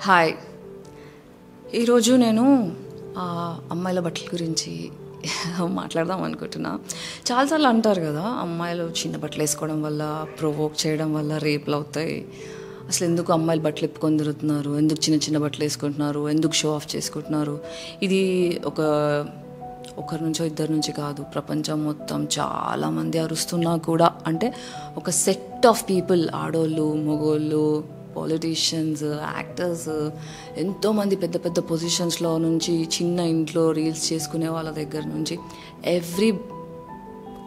Hi. ఈరోజు నేను అమ్మాయిల బట్టల గురించి మాట్లాడదాం అనుకుంటున్నా. చాలాసార్లు అంటారు కదా, అమ్మాయిలు చిన్న బట్టలు వేసుకోవడం వల్ల, ప్రొవోక్ చేయడం వల్ల రేపులు అవుతాయి, అసలు ఎందుకు అమ్మాయిలు బట్టలు ఎప్పుకొని తిరుగుతున్నారు, ఎందుకు చిన్న చిన్న బట్టలు వేసుకుంటున్నారు, ఎందుకు షో ఆఫ్ చేసుకుంటున్నారు. ఇది ఒకరి నుంచో ఇద్దరి నుంచి కాదు, ప్రపంచం మొత్తం చాలామంది అరుస్తున్నా కూడా, అంటే ఒక సెట్ ఆఫ్ పీపుల్, ఆడోళ్ళు, మగోళ్ళు, పొలిటీషియన్స్, యాక్టర్స్, ఎంతోమంది పెద్ద పెద్ద పొజిషన్స్లో నుంచి, చిన్న ఇంట్లో రీల్స్ చేసుకునే వాళ్ళ దగ్గర నుంచి, ఎవ్రీ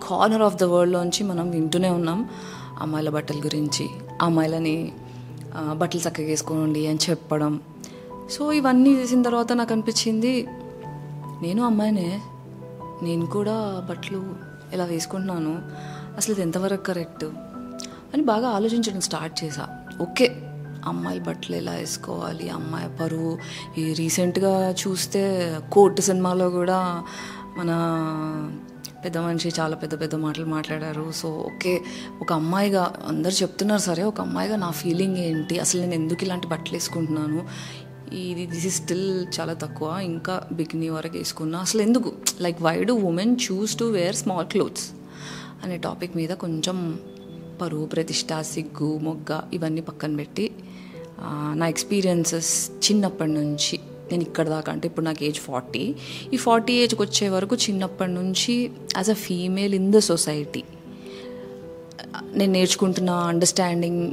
కార్నర్ ఆఫ్ ద వరల్డ్లోంచి మనం వింటూనే ఉన్నాం అమ్మాయిల బట్టల గురించి. అమ్మాయిలని బట్టలు చక్కగా వేసుకోండి అని చెప్పడం. సో ఇవన్నీ చేసిన తర్వాత నాకు అనిపించింది, నేను అమ్మాయినే, నేను కూడా బట్టలు ఎలా వేసుకుంటున్నాను, అసలు ఇది ఎంతవరకు కరెక్ట్ అని బాగా ఆలోచించడం స్టార్ట్ చేశా. ఓకే, అమ్మాయిల బట్టలు ఎలా వేసుకోవాలి, అమ్మాయి పరువు. ఈ రీసెంట్గా చూస్తే కోర్టు సినిమాలో కూడా మన పెద్ద మనిషి చాలా పెద్ద పెద్ద మాటలు మాట్లాడారు. సో ఓకే, ఒక అమ్మాయిగా అందరు చెప్తున్నారు సరే, ఒక అమ్మాయిగా నా ఫీలింగ్ ఏంటి, అసలు నేను ఎందుకు ఇలాంటి బట్టలు వేసుకుంటున్నాను, దిస్ ఈజ్ స్టిల్ చాలా తక్కువ, ఇంకా బికినీ వరకు వేసుకున్నా, అసలు ఎందుకు, like why do women choose to wear small clothes అనే టాపిక్ మీద కొంచెం పరువు, ప్రతిష్ట, సిగ్గు, మొగ్గ ఇవన్నీ పక్కన పెట్టి నా ఎక్స్పీరియన్సెస్ చిన్నప్పటి నుంచి, నేను ఇక్కడ దాకా, అంటే ఇప్పుడు నాకు ఏజ్ 40, ఈ 40 ఏజ్కి వచ్చే వరకు చిన్నప్పటి నుంచి as a female in the society నేను నేర్చుకుంటున్న అండర్స్టాండింగ్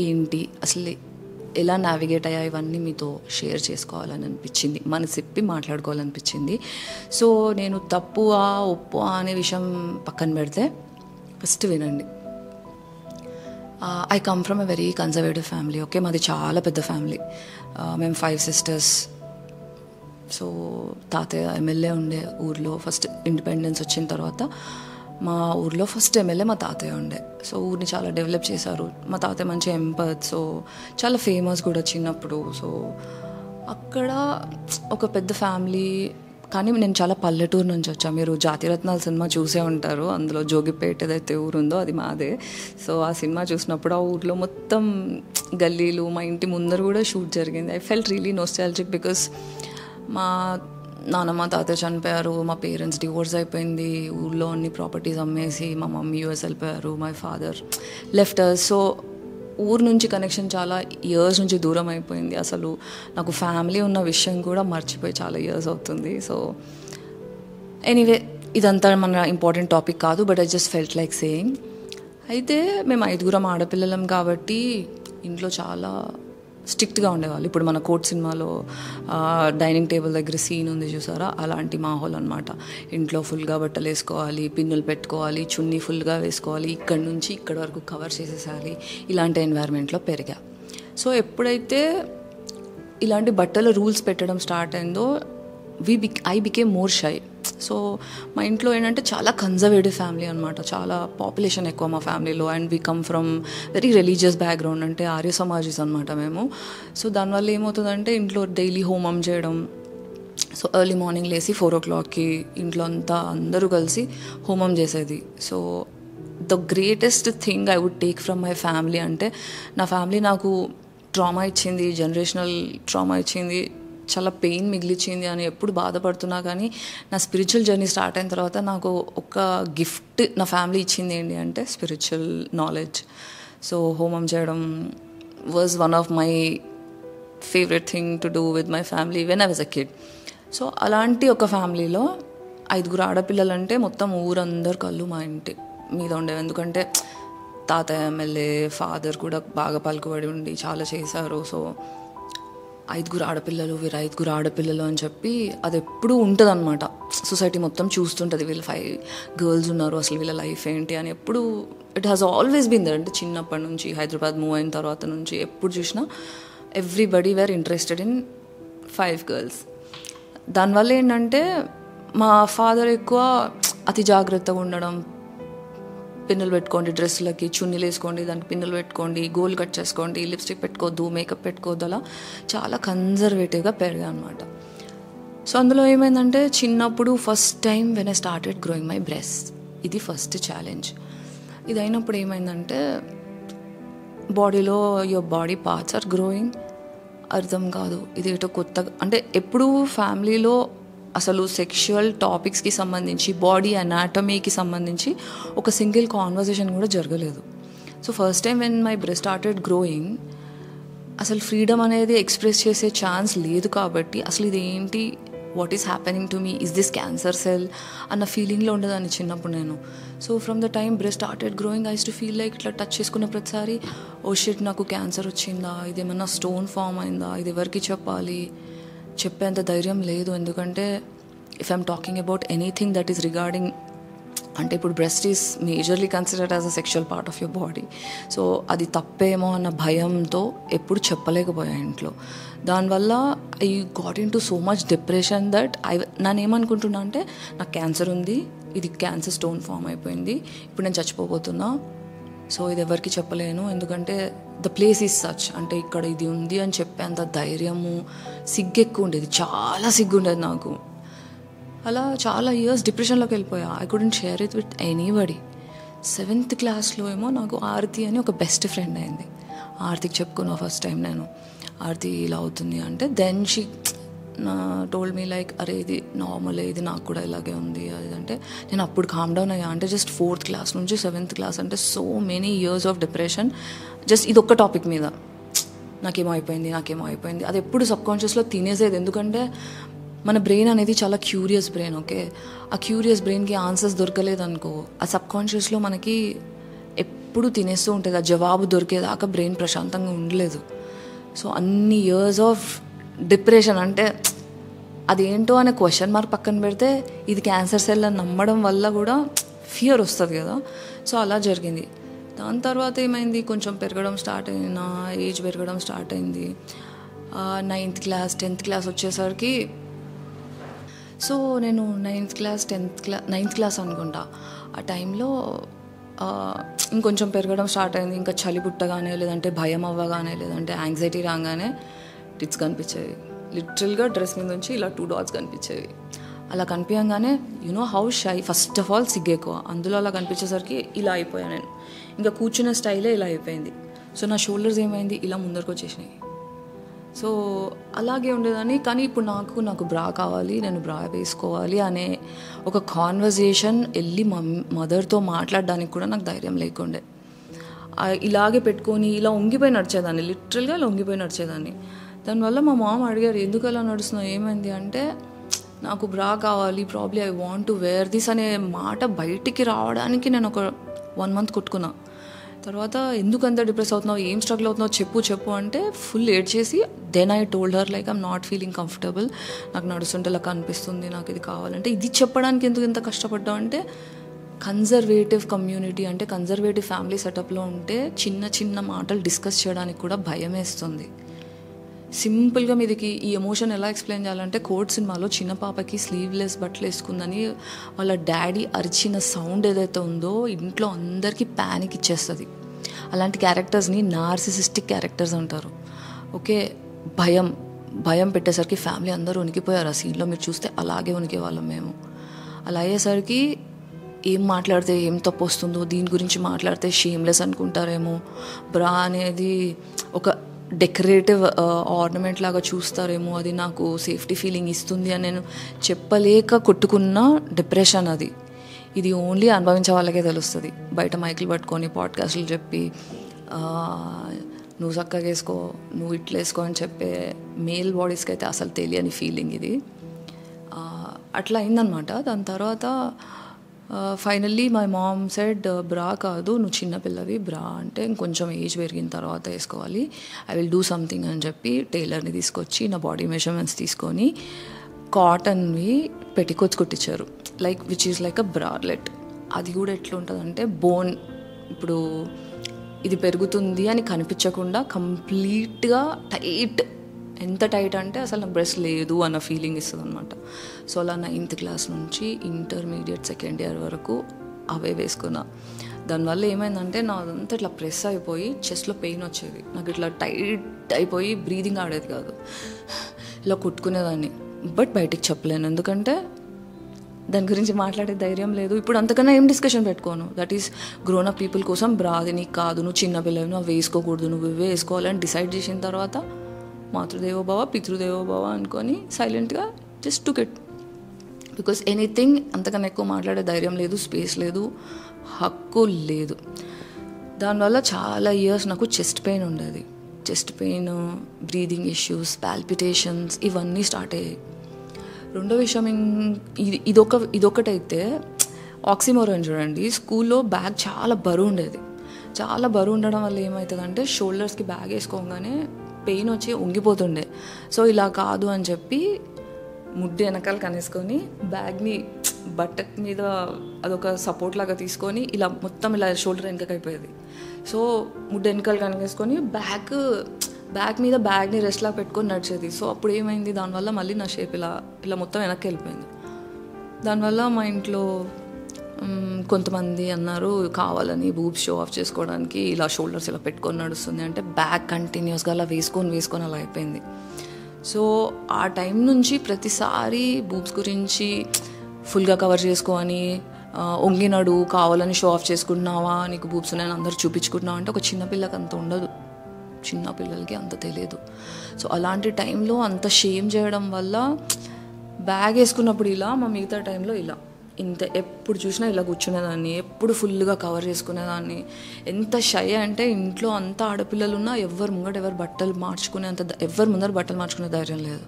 ఏంటి, అసలు ఎలా నావిగేట్ అయ్యా, ఇవన్నీ మీతో షేర్ చేసుకోవాలని అనిపించింది, మనసిప్పి మాట్లాడుకోవాలనిపించింది. సో నేను తప్పువా ఒప్పువా అనే విషయం పక్కన పెడితే ఫస్ట్ వినండి. I come from a very conservative family. Okay, మాది చాలా పెద్ద ఫ్యామిలీ, మేము 5 సిస్టర్స్. సో తాతయ్య ఎమ్మెల్యే ఉండే ఊర్లో, ఫస్ట్ ఇండిపెండెన్స్ వచ్చిన తర్వాత మా ఊర్లో ఫస్ట్ ఎమ్మెల్యే మా తాతయ్య ఉండే. సో ఊరిని చాలా డెవలప్ చేశారు. మా తాతయ్య మంచి ఎంపత్, సో చాలా ఫేమస్ కూడా చిన్నప్పుడు. సో అక్కడ ఒక పెద్ద ఫ్యామిలీ, కానీ నేను చాలా పల్లెటూరు నుంచి వచ్చాను. మీరు జాతిరత్నాల సినిమా చూసే ఉంటారు, అందులో జోగిపేట ఏదైతే ఊరు ఉందో అది మాదే. సో ఆ సినిమా చూసినప్పుడు ఆ ఊర్లో మొత్తం గల్లీలు, మా ఇంటి ముందర కూడా షూట్ జరిగింది. I felt really nostalgic because మా నాన్నమ్మ తాతయ్య చనిపోయారు, మా పేరెంట్స్ డివోర్స్ అయిపోయింది, ఊళ్ళో అన్ని ప్రాపర్టీస్ అమ్మేసి మా మమ్మీ యూఎస్ వెళ్ళిపోయారు, my father left us. So ఊరు నుంచి కనెక్షన్ చాలా ఇయర్స్ నుంచి దూరం అయిపోయింది. అసలు నాకు ఫ్యామిలీ ఉన్న విషయం కూడా మర్చిపోయి చాలా ఇయర్స్ అవుతుంది. సో ఎనీవే, ఇదంతా మన ఇంపార్టెంట్ టాపిక్ కాదు, but I just felt like saying. అయితే మేము 5 ఆడపిల్లలం కాబట్టి ఇంట్లో చాలా స్ట్రిక్ట్గా ఉండేవాళ్ళు. ఇప్పుడు మన కోర్ట్ సినిమాలో డైనింగ్ టేబుల్ దగ్గర సీన్ ఉంది చూసారా, అలాంటి మాహోల్ అనమాట. ఇంట్లో ఫుల్గా బట్టలు వేసుకోవాలి, పిన్నులు పెట్టుకోవాలి, చున్నీ ఫుల్గా వేసుకోవాలి, ఇక్కడి నుంచి ఇక్కడి వరకు కవర్ చేసేసాలి. ఇలాంటి ఎన్వైర్న్మెంట్లో పెరిగా. సో ఎప్పుడైతే ఇలాంటి బట్టల రూల్స్ పెట్టడం స్టార్ట్ అయిందో I became more shy. So మా ఇంట్లో ఏంటంటే చాలా కన్జర్వేటివ్ ఫ్యామిలీ అనమాట, చాలా పాపులేషన్ ఎక్కువ మా ఫ్యామిలీలో, and we come from very religious background, అంటే ఆర్య సమాజీస్ అనమాట మేము. సో దానివల్ల ఏమవుతుందంటే ఇంట్లో డైలీ హోమం చేయడం. సో ఎర్లీ మార్నింగ్ లేసి 4 o'clockకి ఇంట్లో అంతా అందరూ కలిసి హోమం చేసేది. So the greatest thing I would take from my family అంటే, నా ఫ్యామిలీ నాకు ట్రామా ఇచ్చింది, జనరేషనల్ ట్రామా ఇచ్చింది, చాలా పెయిన్ మిగిలిచ్చింది అని ఎప్పుడు బాధపడుతున్నా. కానీ నా స్పిరిచువల్ జర్నీ స్టార్ట్ అయిన తర్వాత నాకు ఒక గిఫ్ట్ నా ఫ్యామిలీ ఇచ్చింది ఏంటి అంటే స్పిరిచువల్ నాలెడ్జ్. సో హోమం చేయడం was one of my favourite thing to do with my family when I was a kid. So అలాంటి ఒక ఫ్యామిలీలో 5 ఆడపిల్లలంటే మొత్తం ఊరందరు కళ్ళు మా ఇంటి మీద ఉండేవి. ఎందుకంటే తాతయ్య ఎమ్మెల్యే, ఫాదర్ కూడా బాగా పలుకుబడి ఉండి చాలా చేశారు. సో 5 ఆడపిల్లలు, వీరు 5 ఆడపిల్లలు అని చెప్పి అది ఎప్పుడూ ఉంటుంది అనమాట. సొసైటీ మొత్తం చూస్తుంటుంది, వీళ్ళు 5 గర్ల్స్ ఉన్నారు, అసలు వీళ్ళ లైఫ్ ఏంటి అని. ఎప్పుడు it has always been that. అంటే చిన్నప్పటి నుంచి హైదరాబాద్ మూవ్ అయిన తర్వాత నుంచి ఎప్పుడు చూసినా everybody were interested in 5 girls. దానివల్ల ఏంటంటే మా ఫాదర్ ఎక్కువ అతి జాగ్రత్తగా ఉండడం, పిన్నులు పెట్టుకోండి, డ్రెస్సులకి చున్నీలు వేసుకోండి, దానికి పిన్నులు పెట్టుకోండి, గోల్ కట్ చేసుకోండి, లిప్స్టిక్ పెట్టుకోవద్దు, మేకప్ పెట్టుకోవద్దు, అలా చాలా కన్జర్వేటివ్గా పెరిగా అనమాట. సో అందులో ఏమైందంటే చిన్నప్పుడు first time when I started growing my breast, ఇది ఫస్ట్ ఛాలెంజ్. ఇది అయినప్పుడు ఏమైందంటే బాడీలో your body parts are growing, అర్థం కాదు, ఇదేటో కొత్తగా. అంటే ఎప్పుడూ ఫ్యామిలీలో అసలు సెక్షువల్ టాపిక్స్కి సంబంధించి, బాడీ అనాటమీకి సంబంధించి ఒక సింగిల్ కాన్వర్జేషన్ కూడా జరగలేదు. So first time when my breast started growing, అసలు ఫ్రీడమ్ అనేది ఎక్స్ప్రెస్ చేసే ఛాన్స్ లేదు. కాబట్టి అసలు ఇదేంటి, what is happening to me, is this cancer cell అన్న ఫీలింగ్లో ఉండేదాన్ని చిన్నప్పుడు నేను. So from the time breast started growing, I to feel like ఇట్లా టచ్ చేసుకున్న ప్రతిసారి, ఓ షిట్ నాకు క్యాన్సర్ వచ్చిందా, ఇదేమన్నా స్టోన్ ఫామ్ అయిందా, ఇది ఎవరికి చెప్పాలి, చెప్పేంత ధైర్యం లేదు. ఎందుకంటే if I'm talking about anything that is regarding, అంటే ఇప్పుడు breast is majorly considered as a sexual part of your body. So అది తప్పేమో అన్న భయంతో ఎప్పుడు చెప్పలేకపోయా ఇంట్లో. దానివల్ల I got in to so much depression that నన్ను ఏమనుకుంటున్నా అంటే, నాకు క్యాన్సర్ ఉంది, ఇది క్యాన్సర్ స్టోన్ ఫామ్ అయిపోయింది, ఇప్పుడు నేను చచ్చిపోబోతున్నా, సో ఇది ఎవరికి చెప్పలేను, ఎందుకంటే ద ప్లేస్ ఈజ్ సచ్, అంటే ఇక్కడ ఇది ఉంది అని చెప్పేంత ధైర్యము, సిగ్గు ఎక్కువ ఉండేది, చాలా సిగ్గు ఉండేది నాకు. అలా చాలా ఇయర్స్ డిప్రెషన్లోకి వెళ్ళిపోయా. I couldn't share it with anybody. 7th క్లాస్లో ఏమో నాకు ఆరతి అని ఒక బెస్ట్ ఫ్రెండ్ అయింది. ఆరతికి చెప్పుకున్నా ఫస్ట్ టైం నేను, ఆరతి ఇలా అవుతుంది అంటే. Then she told me like, అరే ఇది నార్మల్, ఇది నాకు కూడా ఇలాగే ఉంది అది. అంటే నేను అప్పుడు కామ్ డౌన్ అయ్యా. అంటే జస్ట్ 4th క్లాస్ నుంచి 7th క్లాస్ అంటే so many years of depression, just ఇది ఒక్క టాపిక్ మీద, నాకేమో అయిపోయింది. అది ఎప్పుడు సబ్కాన్షియస్లో తినేసేది. ఎందుకంటే మన బ్రెయిన్ అనేది చాలా క్యూరియస్ బ్రెయిన్. ఓకే, ఆ క్యూరియస్ బ్రెయిన్కి ఆన్సర్స్ దొరకలేదనుకో, ఆ సబ్కాన్షియస్లో మనకి ఎప్పుడు తినేస్తూ ఉంటుంది. ఆ జవాబు దొరికేదాకా బ్రెయిన్ ప్రశాంతంగా ఉండలేదు. సో అన్ని ఇయర్స్ ఆఫ్ డిప్రెషన్, అంటే అదేంటో అనే క్వశ్చన్ మార్క్ పక్కన పెడితే, ఇది క్యాన్సర్ సెల్ అని నమ్మడం వల్ల కూడా ఫియర్ వస్తుంది కదా. సో అలా జరిగింది. దాని తర్వాత ఏమైంది, కొంచెం పెరగడం స్టార్ట్ అయింది, నా ఏజ్ పెరగడం స్టార్ట్ అయింది. 9th క్లాస్ 10th క్లాస్ వచ్చేసరికి, సో నేను 9th క్లాస్ అనుకుంటా, ఆ టైంలో ఇంకొంచెం పెరగడం స్టార్ట్ అయింది. ఇంకా చలి పుట్టగానే, లేదంటే భయం అవ్వగానే, లేదంటే యాంగ్జైటీ రాగానే టిట్స్ కనిపించేవి. లిటరల్గా డ్రెస్ మీద నుంచి ఇలా 2 డాట్స్ కనిపించేవి. అలా కనిపించగానే how shy, first of all సిగ్గు ఎక్కువ, అందులో అలా కనిపించేసరికి ఇలా అయిపోయాను నేను. ఇంకా కూర్చున్న స్టైలే ఇలా అయిపోయింది. సో నా షోల్డర్స్ ఏమైంది, ఇలా ముందరకు వచ్చేసినాయి. సో అలాగే ఉండేదాన్ని. కానీ ఇప్పుడు నాకు బ్రా కావాలి, నేను బ్రా వేసుకోవాలి అనే ఒక కాన్వర్జేషన్ వెళ్ళి మదర్తో మాట్లాడడానికి కూడా నాకు ధైర్యం లేకుండే. ఇలాగే పెట్టుకొని ఇలా వంగిపోయి నడిచేదాన్ని, లిటరల్గా ఇలా వంగిపోయి నడిచేదాన్ని. దానివల్ల మా మామ అడిగారు, ఎందుకు అలా నడుస్తున్నావు, ఏమైంది అంటే, నాకు బ్రా కావాలి, probably I want to wear this అనే మాట బయటికి రావడానికి నేను ఒక 1 month కొట్టుకున్నా. తర్వాత ఎందుకు అంత డిప్రెస్ అవుతున్నావు, ఏం స్ట్రగుల్ అవుతున్నావు, చెప్పు అంటే ఫుల్ ఏడ్ చేసి, then I told her like I'm not feeling comfortable, నాకు నడుస్తుంటే ఇలా కనిపిస్తుంది, నాకు ఇది కావాలంటే. ఇది చెప్పడానికి ఎందుకు ఇంత కష్టపడ్డావు అంటే, కన్జర్వేటివ్ కమ్యూనిటీ, అంటే కన్జర్వేటివ్ ఫ్యామిలీ సెటప్లో ఉంటే చిన్న మాటలు డిస్కస్ చేయడానికి కూడా భయం వేస్తుంది. సింపుల్గా మీదికి ఈ ఎమోషన్ ఎలా ఎక్స్ప్లెయిన్ చేయాలంటే, కోడ్ సినిమాలో చిన్న పాపకి స్లీవ్లెస్ బట్టలు వేసుకుందని వాళ్ళ డాడీ అరిచిన సౌండ్ ఏదైతే ఉందో ఇంట్లో అందరికీ ప్యానిక్ ఇచ్చేస్తుంది. అలాంటి క్యారెక్టర్స్ని నార్సిసిస్టిక్ క్యారెక్టర్స్ అంటారు. ఓకే, భయం పెట్టేసరికి ఫ్యామిలీ అందరూ ఉనికిపోయారు. ఆ సీన్లో మీరు చూస్తే అలాగే ఉనికేవాళ్ళం మేము. అలా అయ్యేసరికి ఏం మాట్లాడితే ఏం తప్పు వస్తుందో, దీని గురించి మాట్లాడితే షేమ్లెస్ అనుకుంటారేమో, బ్రా అనేది ఒక డెకరేటివ్ ఆర్నమెంట్ లాగా చూస్తారేమో, అది నాకు సేఫ్టీ ఫీలింగ్ ఇస్తుంది అని నేను చెప్పలేక కొట్టుకున్న డిప్రెషన్ అది. ఇది ఓన్లీ అనుభవించే వాళ్ళకే తెలుస్తుంది. బయట మైకులు పట్టుకొని పాడ్కాస్ట్లు చెప్పి నువ్వు చక్కగా వేసుకో, నువ్వు ఇట్లా వేసుకో అని చెప్పే మేల్ బాడీస్కి అయితే అసలు తెలియని ఫీలింగ్ ఇది. అట్లా అయిందనమాట. దాని తర్వాత ఫైనల్లీ మై మామ్ సెడ్, బ్రా కాదు, నువ్వు చిన్నపిల్లవి, బ్రా అంటే ఇంకొంచెం ఏజ్ పెరిగిన తర్వాత వేసుకోవాలి, ఐ విల్ డూ సంథింగ్ అని చెప్పి టైలర్ని తీసుకొచ్చి నా బాడీ మెజర్మెంట్స్ తీసుకొని కాటన్వి పెట్టికోట్స్ కుట్టించారు, like which is like a bralette. అది కూడా ఎట్లా ఉంటుందంటే, బోన్ ఇప్పుడు ఇది పెరుగుతుంది అని కనిపించకుండా కంప్లీట్గా టైట్, ఎంత టైట్ అంటే అసలు నా బ్రెస్ట్ లేదు అన్న ఫీలింగ్ ఇస్తుంది అనమాట. సో అలా 9th క్లాస్ నుంచి ఇంటర్మీడియట్ 2nd year వరకు అవే వేసుకున్నా. దానివల్ల ఏమైందంటే, నాదంతా ఇట్లా ప్రెస్ అయిపోయి చెస్ట్లో పెయిన్ వచ్చేది, నాకు ఇట్లా టైట్ అయిపోయి బ్రీదింగ్ ఆడేది కాదు, ఇలా కొట్టుకునేదాన్ని. బట్ బయటికి చెప్పలేను, ఎందుకంటే దాని గురించి మాట్లాడే ధైర్యం లేదు. ఇప్పుడు అంతకన్నా ఏం డిస్కషన్ పెట్టుకోను. That is grown up people కోసం బ్రా అది నీకు కాదు, నువ్వు చిన్నపిల్లవి, నువ్వు వేసుకోకూడదు, నువ్వు ఇవే వేసుకోవాలని డిసైడ్ చేసిన తర్వాత మాతృదేవోభవ పితృదేవోభవ అనుకొని సైలెంట్గా just took it. Because anything అంతకన్నా ఎక్కువ మాట్లాడే ధైర్యం లేదు, స్పేస్ లేదు, హక్కు లేదు. దానివల్ల చాలా ఇయర్స్ నాకు చెస్ట్ పెయిన్ ఉండేది. Chest pain, breathing issues, palpitations ఇవన్నీ స్టార్ట్ అయ్యాయి. రెండో విషయం ఇదొకటైతే ఆక్సిమోరోన్ చూడండి. స్కూల్లో బ్యాగ్ చాలా బరువు ఉండేది. చాలా బరువు ఉండడం వల్ల ఏమవుతుందంటే షోల్డర్స్కి బ్యాగ్ వేసుకోగానే పెయిన్ వచ్చి ఉంగిపోతుండే. సో ఇలా కాదు అని చెప్పి ముడ్డు వెనకాల కనేసుకొని బ్యాగ్ని బట్ట మీద అదొక సపోర్ట్ లాగా తీసుకొని ఇలా మొత్తం ఇలా షోల్డర్ వెనకకి అయిపోయేది. సో ముడ్డు వెనకాల కనికేసుకొని బ్యాగ్ మీద బ్యాగ్ని రెస్ట్లా పెట్టుకొని నడిచేది. సో అప్పుడు ఏమైంది, దానివల్ల మళ్ళీ నా షేప్ ఇలా మొత్తం వెనక్కి వెళ్ళిపోయింది. దానివల్ల మా ఇంట్లో కొంతమంది అన్నారు కావాలని బూబ్స్ షో ఆఫ్ చేసుకోవడానికి ఇలా షోల్డర్స్ ఇలా పెట్టుకొని నడుస్తుంది అంటే, బ్యాగ్ కంటిన్యూస్గా అలా వేసుకొని అలా అయిపోయింది. సో ఆ టైం నుంచి ప్రతిసారి బూబ్స్ గురించి ఫుల్గా కవర్ చేసుకొని ఒంగినడు కావాలని షో ఆఫ్ చేసుకుంటున్నావా, నీకు బూబ్స్ ఉన్నాయని అందరూ చూపించుకుంటున్నావు అంటే ఒక చిన్నపిల్లకి అంత ఉండదు, చిన్నపిల్లలకి అంత తెలియదు. సో అలాంటి టైంలో అంత షేమ్ చేయడం వల్ల బ్యాగ్ వేసుకున్నప్పుడు ఇలా, మా మిగతా టైంలో ఇలా ఇంత ఎప్పుడు చూసినా ఇలా కూర్చునేదాన్ని, ఎప్పుడు ఫుల్గా కవర్ చేసుకునేదాన్ని. ఎంత షై అంటే ఇంట్లో అంత ఆడపిల్లలు ఉన్నా ఎవరు ముందర బట్టలు మార్చుకునే ధైర్యం లేదు.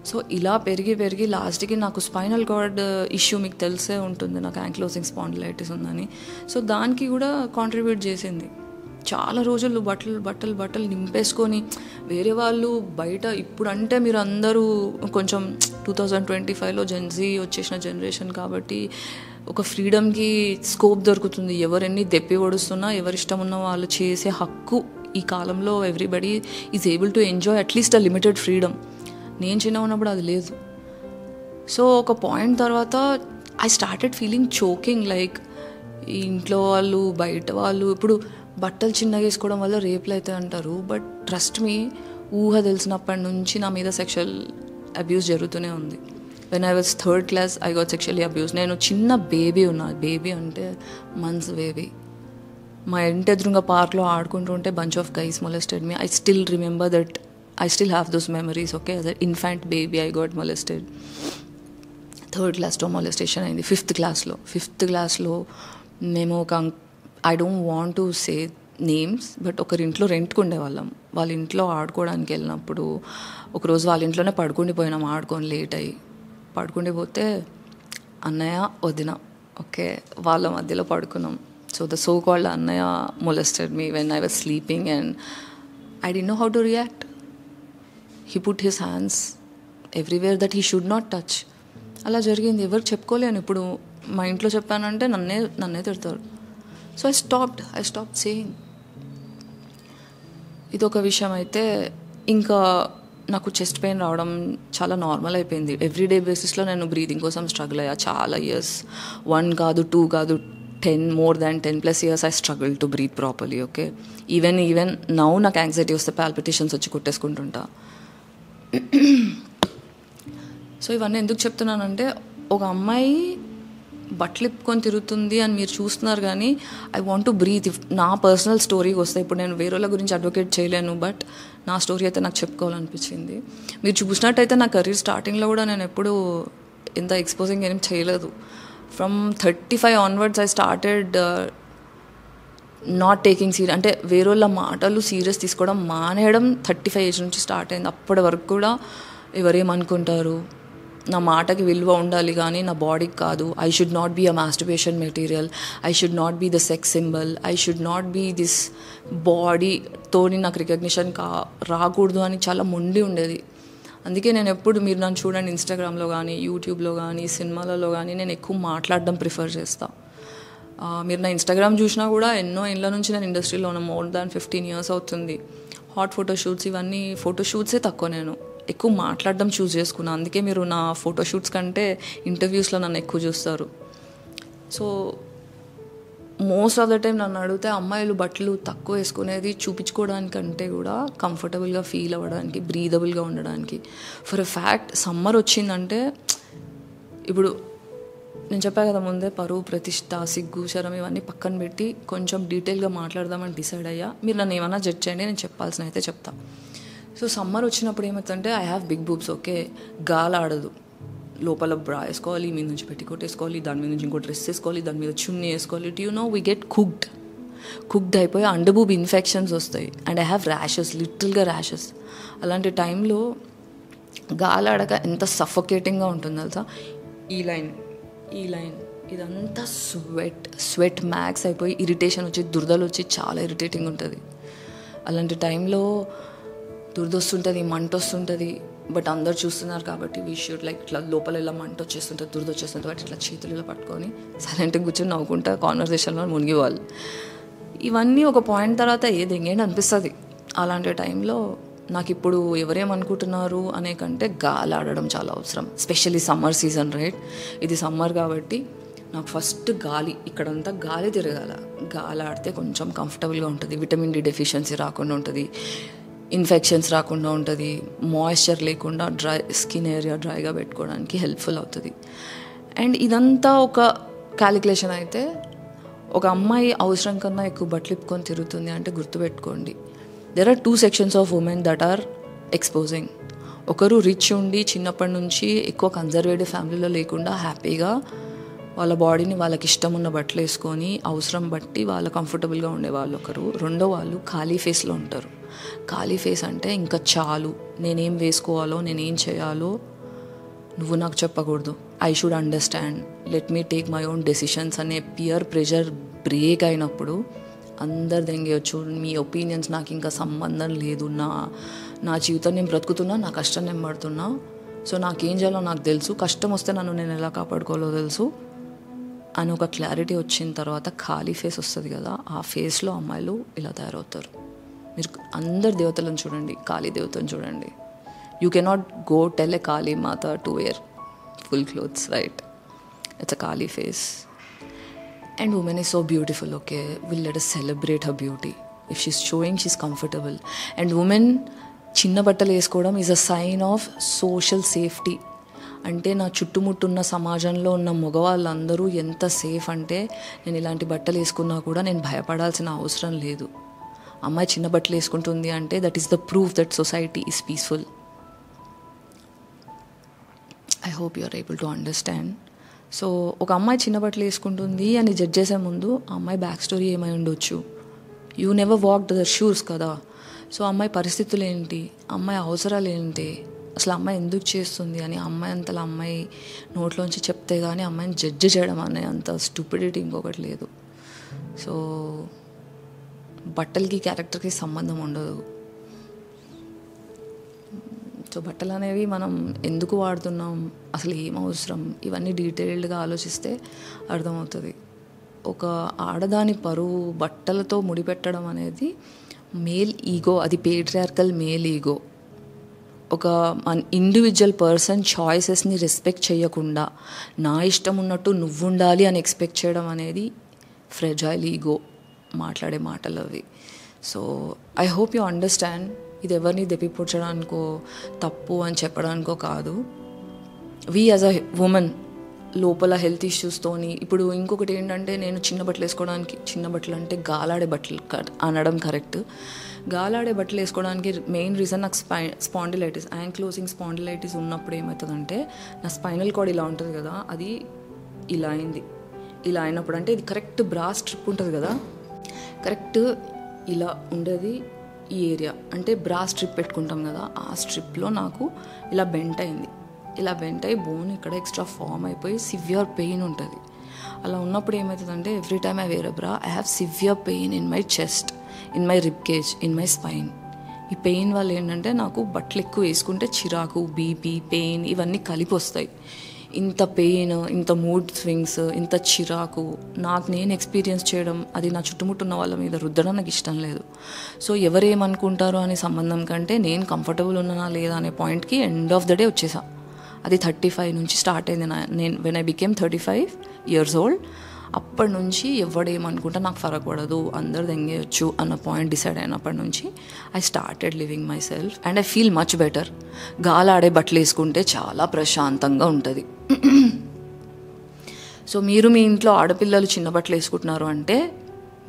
సో ఇలా పెరిగి లాస్ట్కి నాకు స్పైనల్ కార్డ్ ఇష్యూ మీకు తెలిసే ఉంటుంది, నాకు యాంక్లోజింగ్ స్పాండిలైటిస్ ఉందని. సో దానికి కూడా కాంట్రిబ్యూట్ చేసింది. చాలా రోజులు బట్టలు నింపేసుకొని వేరే వాళ్ళు బయట, ఇప్పుడు అంటే మీరు అందరూ కొంచెం 2025లో జెన్జీ వచ్చేసిన జనరేషన్ కాబట్టి ఒక ఫ్రీడమ్కి స్కోప్ దొరుకుతుంది. ఎవరెన్ని దెప్పి ఓడుస్తున్నా ఎవరిష్టం ఉన్న వాళ్ళు చేసే హక్కు ఈ కాలంలో everybody is able to enjoy at least a limited freedom. నేను చిన్న ఉన్నప్పుడు అది లేదు. సో ఒక పాయింట్ తర్వాత I started feeling choking, like ఇంట్లో వాళ్ళు బయట వాళ్ళు ఇప్పుడు బట్టలు చిన్నగా వేసుకోవడం వల్ల రేపులు అవుతాయి అంటారు. బట్ ట్రస్ట్ మీ, ఊహ తెలిసినప్పటి నుంచి నా మీద సెక్షువల్ అబ్యూస్ జరుగుతూనే ఉంది. When I was 3rd class I got sexually abuse. నేను చిన్న బేబీ బేబీ అంటే మంత్స్ బేబీ. మా ఇంటి ఎదురుగా పార్క్లో ఆడుకుంటుంటే bunch of guys molested me. I still remember that, I still have those memories, okay? As an infant baby, I got molested. 3rd class to molestation అయింది. 5th classలో మేము ఒక I don't want to say names, but ఒకరింట్లో రెంట్కి ఉండేవాళ్ళం. వాళ్ళ ఇంట్లో ఆడుకోవడానికి వెళ్ళినప్పుడు ఒకరోజు వాళ్ళ ఇంట్లోనే పడుకుండిపోయినాం, ఆడుకొని లేట్ అయ్యి పడుకుండిపోతే అన్నయ్య వదిన, ఓకే, వాళ్ళ మధ్యలో పడుకున్నాం. సో ద సో కాల్డ్ అన్నయ్య molested me when I was sleeping and I didn't know how to react. He put his hands everywhere that he should not touch. అలా జరిగింది. ఎవరికి చెప్పుకోలేను. ఇప్పుడు మా ఇంట్లో చెప్పానంటే నన్నే తిడతారు. So I stopped saying. ఇదొక విషయం. అయితే ఇంకా నాకు చెస్ట్ పెయిన్ రావడం చాలా నార్మల్ అయిపోయింది. ఎవ్రీడే బేసిస్లో నేను బ్రీదింగ్ కోసం స్ట్రగుల్ అయ్యా చాలా ఇయర్స్. 1 కాదు 2 కాదు 10 more than 10+ years I struggled to breathe properly, okay? Even now నాకు యాంగ్జైటీ వస్తే పాల్పిటేషన్స్ వచ్చి కొట్టేసుకుంటుంటా. సో ఇవన్నీ ఎందుకు చెప్తున్నానంటే, ఒక అమ్మాయి బట్టలు ఇప్పుకొని తిరుగుతుంది అని మీరు చూస్తున్నారు, కానీ ఐ వాంట్ టు బ్రీత్. నా పర్సనల్ స్టోరీకి వస్తే ఇప్పుడు నేను వేరే వాళ్ళ గురించి అడ్వకేట్ చేయలేను, బట్ నా స్టోరీ అయితే నాకు చెప్పుకోవాలనిపించింది. మీరు చూసినట్టయితే నా కెరీర్ స్టార్టింగ్లో కూడా నేను ఎప్పుడు ఎంత ఎక్స్పోజింగ్ ఏం చేయలేదు. From 35 onwards I started not taking serious, అంటే వేరే వాళ్ళ మాటలు సీరియస్ తీసుకోవడం మానేయడం 35 ఏజ్ నుంచి స్టార్ట్ అయింది. అప్పటి వరకు కూడా ఎవరేమనుకుంటారు, నా మాటకి విలువ ఉండాలి కానీ నా బాడీకి కాదు. I should not be a masturbation material, I should not be the sex symbol, I should not be this బాడీతోని నాకు రికగ్నిషన్ రాకూడదు అని చాలా మొండి ఉండేది. అందుకే నేను ఎప్పుడు, మీరు నన్ను చూడండి ఇన్స్టాగ్రామ్లో కానీ యూట్యూబ్లో కానీ సినిమాలలో కానీ నేను ఎక్కువ మాట్లాడడం ప్రిఫర్ చేస్తాను. మీరు నా ఇన్స్టాగ్రామ్ చూసినా కూడా ఎన్నో ఏళ్ళ నుంచి నేను ఇండస్ట్రీలో ఉన్న more than 15 years అవుతుంది. హాట్ ఫోటోషూట్స్ ఇవన్నీ ఫోటోషూట్సే తక్కువ, నేను ఎక్కువ మాట్లాడడం చూస్ చేసుకున్నాను. అందుకే మీరు నా ఫోటోషూట్స్ కంటే ఇంటర్వ్యూస్లో నన్ను ఎక్కువ చూస్తారు. So most of the time నన్ను అడిగితే అమ్మాయిలు బట్టలు తక్కువ వేసుకునేది చూపించుకోవడానికంటే కూడా కంఫర్టబుల్గా ఫీల్ అవ్వడానికి, బ్రీదబుల్గా ఉండడానికి. ఫర్ ఎ ఫ్యాక్ట్ సమ్మర్ వచ్చిందంటే, ఇప్పుడు నేను చెప్పా కదా ముందే, పరువు ప్రతిష్ట సిగ్గు శరం ఇవన్నీ పక్కన పెట్టి కొంచెం డీటెయిల్గా మాట్లాడదామని డిసైడ్ అయ్యా. మీరు నన్ను ఏమైనా జడ్జ్ చేయండి, నేను చెప్పాల్సిన అయితే చెప్తా. సో సమ్మర్ వచ్చినప్పుడు ఏమవుతుందంటే I have big boobs, okay, గాలి ఆడదు. లోపల బ్రా వేసుకోవాలి, మీద నుంచి పెట్టికోట్ వేసుకోవాలి, దాని మీద నుంచి ఇంకో డ్రెస్ వేసుకోవాలి, దాని మీద చున్నీ వేసుకోవాలి. You know we get cooked అయిపోయి అండర్ బూబ్ ఇన్ఫెక్షన్స్ వస్తాయి. అండ్ ఐ హ్యావ్ ర్యాషెస్, లిటిల్గా ర్యాషెస్. అలాంటి టైంలో గాలి ఆడక ఎంత సఫోకేటింగ్గా ఉంటుంది తెలుసా. ఈ లైన్ ఇదంతా స్వెట్ మ్యాక్స్ అయిపోయి ఇరిటేషన్ వచ్చి, దురదలు వచ్చి చాలా ఇరిటేటింగ్ ఉంటుంది. అలాంటి టైంలో దురద వస్తుంటుంది, మంట వస్తుంటుంది. బట్ అందరు చూస్తున్నారు కాబట్టి వీ షుడ్ లైక్ ఇట్లా లోపల ఇలా మంట వచ్చేస్తుంటుంది, దురద వచ్చేస్తుంటుంది. బట్ ఇట్లా చేతులు ఇలా పట్టుకొని సైలెంట్గా కూర్చొని నవ్వుకుంటా కాన్వర్సేషన్లో మునిగివాళ్ళు. ఇవన్నీ ఒక పాయింట్ తర్వాత ఏది ఎంగేంటి అనిపిస్తుంది. అలాంటి టైంలో నాకు ఇప్పుడు ఎవరేమనుకుంటున్నారు అనే కంటే గాలి ఆడడం చాలా అవసరం. Specially summer season, right? ఇది సమ్మర్ కాబట్టి నాకు ఫస్ట్ గాలి, ఇక్కడంతా గాలి తిరగాల. గాలి ఆడితే కొంచెం కంఫర్టబుల్గా ఉంటుంది, విటమిన్ డి డెఫిషియన్సీ రాకుండా ఉంటుంది, ఇన్ఫెక్షన్స్ రాకుండా ఉంటుంది, మాయిశ్చర్ లేకుండా స్కిన్ ఏరియా డ్రైగా పెట్టుకోవడానికి హెల్ప్ఫుల్ అవుతుంది. అండ్ ఇదంతా ఒక క్యాలిక్యులేషన్ అయితే, ఒక అమ్మాయి అవసరం కన్నా ఎక్కువ బట్టలు ఇప్పుకొని తిరుగుతుంది అంటే గుర్తుపెట్టుకోండి, there are 2 sections of women that are exposing. ఒకరు రిచ్ ఉండి చిన్నప్పటి నుంచి ఎక్కువ కన్జర్వేటివ్ ఫ్యామిలీలో లేకుండా హ్యాపీగా వాళ్ళ బాడీని వాళ్ళకి ఇష్టం ఉన్న బట్టలు వేసుకొని అవసరం బట్టి వాళ్ళ కంఫర్టబుల్గా ఉండేవాళ్ళు ఒకరు. రెండో వాళ్ళు ఖాళీ ఫేస్లో ఉంటారు. ఖాళీ ఫేస్ అంటే ఇంకా చాలు, నేనేం వేసుకోవాలో నేనేం చేయాలో నువ్వు నాకు చెప్పకూడదు, I should understand, let me take my own decisions అనే పియర్ ప్రెషర్ బ్రేక్ అయినప్పుడు అందరు దెంగేయచ్చు. మీ ఒపీనియన్స్ నాకు ఇంకా సంబంధం లేదు, నా జీవితం నేను బ్రతుకుతున్నా, నా కష్టం నేను పడుతున్నా, సో నాకేం చేయాలో నాకు తెలుసు, కష్టం వస్తే నన్ను నేను ఎలా కాపాడుకోవాలో తెలుసు అని ఒక క్లారిటీ వచ్చిన తర్వాత ఖాళీ ఫేస్ వస్తుంది కదా, ఆ ఫేస్లో అమ్మాయిలు ఇలా తయారవుతారు. మీరు అందరు దేవతలను చూడండి, కాళీ దేవతను చూడండి. You cannot go tell a Kali Mata to wear full clothes, right? It's a Kali face. And woman is so beautiful, okay? We'll let us celebrate her beauty. If she's showing, she's comfortable. And woman, chinna battalu vesukodam is a sign of social safety. అంటే నా చుట్టుముట్టున్న సమాజంలో ఉన్న మగవాళ్ళందరూ ఎంత safe అంటే, నేను ఇలాంటి బట్టలు వేసుకున్నా కూడా నేను భయపడాల్సిన అవసరం లేదు. అమ్మాయి చిన్న బట్టలు వేసుకుంటుంది అంటే that is the proof that society is peaceful. I hope you are able to understand. So ఒక అమ్మాయి చిన్న బట్టలు వేసుకుంటుంది అని జడ్జ్ చేసే ముందు ఆ అమ్మాయి బ్యాక్ స్టోరీ ఏమై ఉండొచ్చు. You never walked the shoes కదా. సో అమ్మాయి పరిస్థితులు ఏంటి, అమ్మాయి అవసరాలు ఏంటి, అసలు అమ్మాయి ఎందుకు చేస్తుంది అని అమ్మాయి అంతలా అమ్మాయి నోట్లోంచి చెప్తే కానీ అమ్మాయిని జడ్జ్ చేయడం అనే అంత స్టూపిడిటీ ఇంకొకటి లేదు. సో బట్టలకి క్యారెక్టర్కి సంబంధం ఉండదు. సో బట్టలు అనేవి మనం ఎందుకు వాడుతున్నాం, అసలు ఏం అవసరం, ఇవన్నీ డీటెయిల్డ్గా ఆలోచిస్తే అర్థమవుతుంది. ఒక ఆడదాని పరువు బట్టలతో ముడిపెట్టడం అనేది మేల్ ఈగో, అది పేట్రియార్కల్ మేల్ ఈగో. ఒక ఇండివిజువల్ పర్సన్ చాయిసెస్ని రెస్పెక్ట్ చేయకుండా నా ఇష్టం ఉన్నట్టు నువ్వు ఉండాలి అని ఎక్స్పెక్ట్ చేయడం అనేది ఫ్రెజైల్ ఈగో మాట్లాడే మాటలు అవి. So I hope you understand. ఇది ఎవరిని దెప్పిపుచ్చడానికో తప్పు అని చెప్పడానికో కాదు. వీ యాజ్ అ ఉమెన్ లోపల హెల్త్ ఇష్యూస్తోని, ఇప్పుడు ఇంకొకటి ఏంటంటే, నేను చిన్న బట్టలు వేసుకోవడానికి, చిన్న బట్టలు అంటే గాలాడే బట్టలు అనడం కరెక్ట్, గాలాడే బట్టలు వేసుకోవడానికి మెయిన్ రీజన్ నాకు స్పాండిలైటిస్, యాంక్లోజింగ్ స్పాండిలైటిస్ ఉన్నప్పుడు ఏమవుతుందంటే, నా స్పైనల్ కార్డ్ ఇలా ఉంటుంది కదా, అది ఇలా అయింది. ఇలా అయినప్పుడు అంటే ఇది కరెక్ట్ బ్రా స్ట్రిప్ ఉంటుంది కదా, కరెక్ట్ ఇలా ఉండేది ఈ ఏరియా, అంటే బ్రా స్ట్రిప్ పెట్టుకుంటాం కదా, ఆ స్ట్రిప్లో నాకు ఇలా బెంట్ అయింది. ఇలా బెంట్ అయ్యి బోన్ ఇక్కడ ఎక్స్ట్రా ఫామ్ అయిపోయి సివియర్ పెయిన్ ఉంటుంది. అలా ఉన్నప్పుడు ఏమవుతుందంటే, every time I wear a bra I have severe pain in my chest, in my rib cage, in my spine. ఈ పెయిన్ వల్ల ఏంటంటే నాకు బట్టలు ఎక్కువ వేసుకుంటే చిరాకు, బీపీ, పెయిన్ ఇవన్నీ కలిపి వస్తాయి. ఇంత పెయిన్, ఇంత మూడ్ స్వింగ్స్, ఇంత చిరాకు నాకు నేను ఎక్స్పీరియన్స్ చేయడం, అది నా చుట్టుముట్టున్న వాళ్ళ మీద రుద్దడం నాకు ఇష్టం లేదు. సో ఎవరేమనుకుంటారో అనే సంబంధం కంటే నేను కంఫర్టబుల్ ఉన్నానా లేదా అనే పాయింట్కి ఎండ్ ఆఫ్ ద డే వచ్చేసా. అది 35 నుంచి స్టార్ట్ అయింది. నేను when I became 35 years old, అప్పటి నుంచి ఎవడేమనుకుంటా నాకు ఫరక్ పడదు, అందరు దెంగేయచ్చు అన్న పాయింట్ డిసైడ్ అయినప్పటి నుంచి I started living myself and I feel much better. గాలాడే బట్టలు వేసుకుంటే చాలా ప్రశాంతంగా ఉంటుంది. సో మీరు మీ ఇంట్లో ఆడపిల్లలు చిన్న బట్టలు వేసుకుంటున్నారు అంటే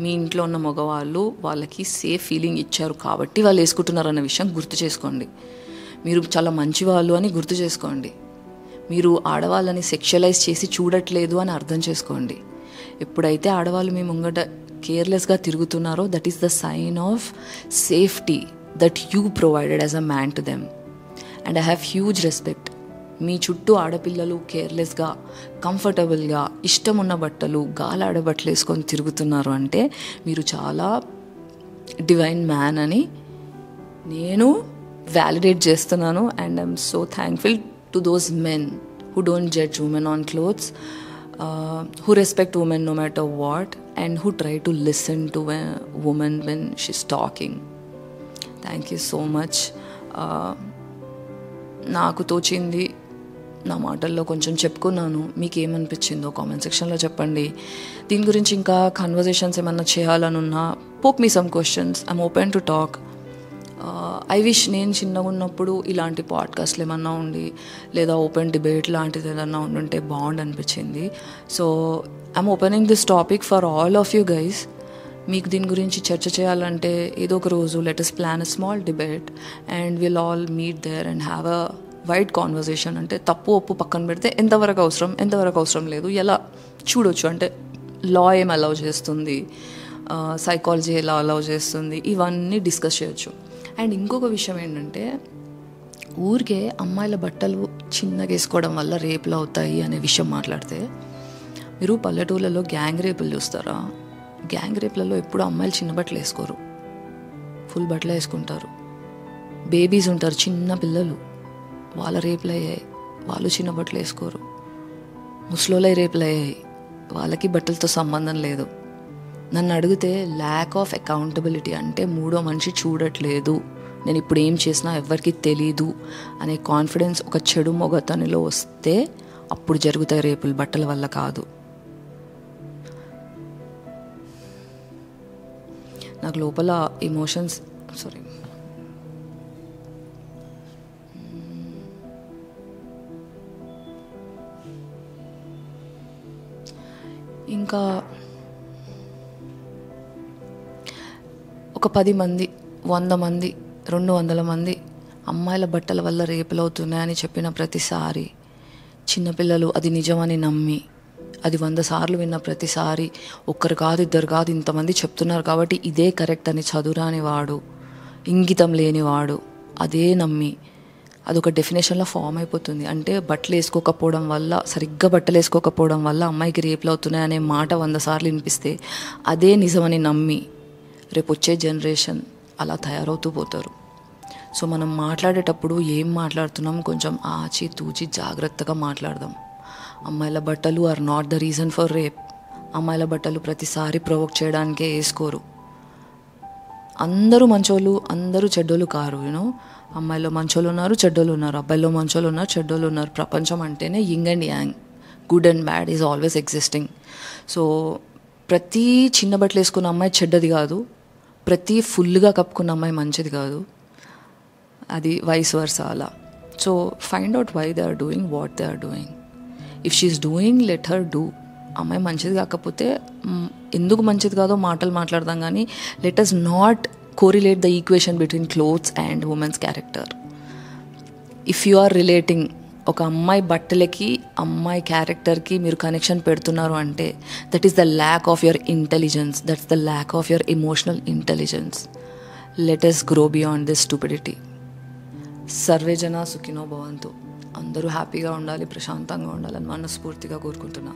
మీ ఇంట్లో ఉన్న మగవాళ్ళు వాళ్ళకి సేఫ్ ఫీలింగ్ ఇచ్చారు కాబట్టి వాళ్ళు వేసుకుంటున్నారు అన్న విషయం గుర్తు చేసుకోండి. మీరు చాలా మంచివాళ్ళు అని గుర్తు చేసుకోండి. మీరు ఆడవాళ్ళని సెక్షువలైజ్ చేసి చూడట్లేదు అని అర్థం చేసుకోండి. ఎప్పుడైతే ఆడవాళ్ళు మీ ముంగట కేర్లెస్గా తిరుగుతున్నారో that is the sign of safety that you provided as a man to them. And I have huge respect. మీ చుట్టూ ఆడపిల్లలు కేర్లెస్గా, కంఫర్టబుల్గా, ఇష్టం ఉన్న బట్టలు, గాలాడ బట్టలు వేసుకొని తిరుగుతున్నారు అంటే మీరు చాలా డివైన్ మ్యాన్ అని నేను వ్యాలిడేట్ చేస్తున్నాను. And I'm so thankful to those men who don't judge women on clothes, who respect women no matter what, and who try to listen to a woman when she's talking. Thank you so much. నాకు తోచింది నా మాటల్లో కొంచెం చెప్పుకున్నాను. మీకు ఏమనిపించిందో comment సెక్షన్లో చెప్పండి. దీని గురించి ఇంకా కన్వర్జేషన్స్ ఏమన్నా చేయాలనున్నా poke me some questions. I'm open to talk. I wish నేను చిన్నగా ఉన్నప్పుడు ఇలాంటి పాడ్కాస్ట్లు ఏమన్నా ఉండి లేదా ఓపెన్ డిబేట్ లాంటిది ఏదన్నా ఉండుంటే బాగుండు అనిపించింది. So I'm opening this topic for all of you guys. మీకు దీని గురించి చర్చ చేయాలంటే ఏదో ఒక రోజు let us plan a small debate and will all meet there and have a wide conversation. అంటే తప్పు ఒప్పు పక్కన పెడితే ఎంతవరకు అవసరం లేదు ఎలా చూడొచ్చు, అంటే లా ఏం అలౌ చేస్తుంది, సైకాలజీ ఎలా అలౌ చేస్తుంది, ఇవన్నీ డిస్కస్ చేయొచ్చు. అండ్ ఇంకొక విషయం ఏంటంటే ఊరికే అమ్మాయిల బట్టలు చిన్నగా వేసుకోవడం వల్ల రేపులు అవుతాయి అనే విషయం మాట్లాడితే, మీరు పల్లెటూళ్ళలో గ్యాంగ్ రేపులు చూస్తారా? గ్యాంగ్ రేపులలో ఎప్పుడు అమ్మాయిలు చిన్న బట్టలు వేసుకోరు, ఫుల్ బట్టలు వేసుకుంటారు. బేబీస్ ఉంటారు, చిన్న పిల్లలు, వాళ్ళ రేపులు అయ్యాయి, వాళ్ళు చిన్న బట్టలు వేసుకోరు. ముసలోళ్ళ రేపులు అయ్యాయి, వాళ్ళకి బట్టలతో సంబంధం లేదు. నన్ను అడిగితే ల్యాక్ ఆఫ్ అకౌంటబిలిటీ, అంటే మూడో మనిషి చూడట్లేదు, నేను ఇప్పుడు ఏం చేసినా ఎవరికి తెలీదు అనే కాన్ఫిడెన్స్ ఒక చెడు మొగతనిలో వస్తే అప్పుడు జరుగుతాయి రేపులు, బట్టల వల్ల కాదు. నాకు లోపల ఎమోషన్స్ ఇంకా ఒక 10 మంది, 100 మంది, 200 మంది అమ్మాయిల బట్టల వల్ల రేపులు అవుతున్నాయని చెప్పిన ప్రతిసారి చిన్నపిల్లలు అది నిజమని నమ్మి అది 100 సార్లు విన్న ప్రతిసారి ఒక్కరు కాదు, ఇద్దరు కాదు, ఇంతమంది చెప్తున్నారు కాబట్టి ఇదే కరెక్ట్ అని చదువురాని వాడు, ఇంగితం లేనివాడు అదే నమ్మి అదొక డెఫినేషన్లో ఫామ్ అయిపోతుంది. అంటే బట్టలు వేసుకోకపోవడం వల్ల, సరిగ్గా బట్టలు వేసుకోకపోవడం వల్ల అమ్మాయికి రేపులు అవుతున్నాయి అనే మాట 100 సార్లు వినిపిస్తే అదే నిజమని నమ్మి రేపు వచ్చే జనరేషన్ అలా తయారవుతూ పోతారు. సో మనం మాట్లాడేటప్పుడు ఏం మాట్లాడుతున్నాం కొంచెం ఆచి తూచి జాగ్రత్తగా మాట్లాడదాం. అమ్మాయిల బట్టలు are not the reason for rape. అమ్మాయిల బట్టలు ప్రతిసారి ప్రొవోక్ చేయడానికే వేసుకోరు. అందరూ మంచోళ్ళు, అందరూ చెడ్డోళ్ళు కారు. యూనో, అమ్మాయిలో మంచోళ్ళు ఉన్నారు, చెడ్డోళ్ళు ఉన్నారు, అబ్బాయిలో మంచోళ్ళు ఉన్నారు, చెడ్డోళ్ళు ఉన్నారు. ప్రపంచం అంటేనే yin and yang, good and bad is always existing. So ప్రతి చిన్న బట్టలు వేసుకున్న అమ్మాయి చెడ్డది కాదు, ప్రతి ఫుల్గా కప్పుకున్న అమ్మాయి మంచిది కాదు, అది వైస్ వర్సా అలా. So find out why they are doing what they are doing. If she is doing let her do. అమ్మాయి మంచిది కాకపోతే ఎందుకు మంచిది కాదో మాటలు మాట్లాడదాం, కానీ let us not correlate the equation between clothes and women's character. If you are relating ఒక అమ్మాయి బట్టలకి అమ్మాయి క్యారెక్టర్కి మీరు కనెక్షన్ పెడుతున్నారు అంటే that is the lack of your intelligence, that's the lack of your emotional intelligence. Let us grow beyond this stupidity. Survey జన సుఖినో భవంతు. అందరూ హ్యాపీగా ఉండాలి, ప్రశాంతంగా ఉండాలని మనస్ఫూర్తిగా కోరుకుంటున్నా.